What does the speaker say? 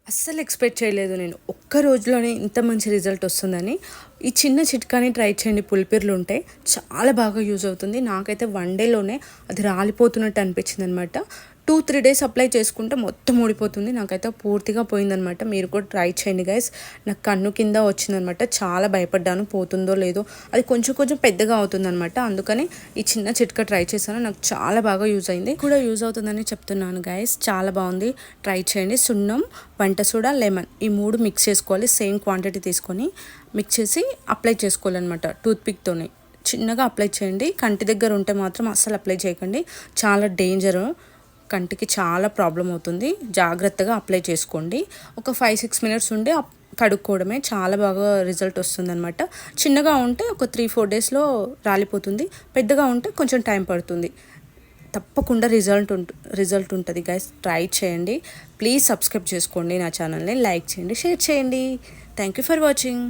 అస్సలు ఎక్స్పెక్ట్ చేయలేదు నేను. ఒక్క రోజులోనే ఇంత మంచి రిజల్ట్ వస్తుందని. ఈ చిన్న చిట్కాని ట్రై చేయండి. పులిపిర్లు ఉంటే చాలా బాగా యూజ్ అవుతుంది. నాకైతే 1 డేలోనే అది రాలిపోతున్నట్టు అనిపించిందనమాట. 2-3 డేస్ అప్లై చేసుకుంటే మొత్తం ఊడిపోతుంది. నాకైతే పూర్తిగా పోయిందనమాట. మీరు కూడా ట్రై చేయండి గైస్. నాకు కన్ను కింద వచ్చిందనమాట. చాలా భయపడ్డాను పోతుందో లేదో. అది కొంచెం కొంచెం పెద్దగా అవుతుందనమాట. అందుకని ఈ చిన్న చిట్కా ట్రై చేశాను. నాకు చాలా బాగా యూజ్ అయింది. కూడా యూజ్ అవుతుందని చెప్తున్నాను గైస్. చాలా బాగుంది. ట్రై చేయండి. సున్నం, వంట సోడా, లెమన్ ఈ 3 మిక్స్ చేసుకోవాలి. సేమ్ క్వాంటిటీ తీసుకొని మిక్స్ చేసి అప్లై చేసుకోవాలన్నమాట టూత్పిక్తోని. చిన్నగా అప్లై చేయండి. కంటి దగ్గర ఉంటే మాత్రం అస్సలు అప్లై చేయకండి. చాలా డేంజరు. కంటికి చాలా ప్రాబ్లం అవుతుంది. జాగ్రత్తగా అప్లై చేసుకోండి. ఒక 5-6 మినిట్స్ ఉండి కడుక్కోవడమే. చాలా బాగా రిజల్ట్ వస్తుందన్నమాట. చిన్నగా ఉంటే ఒక 3-4 డేస్లో రాలిపోతుంది. పెద్దగా ఉంటే కొంచెం టైం పడుతుంది. తప్పకుండా రిజల్ట్ ఉంటుంది గైస్. ట్రై చేయండి. ప్లీజ్ సబ్స్క్రైబ్ చేసుకోండి నా ఛానల్ని. లైక్ చేయండి, షేర్ చేయండి. Thank you for watching.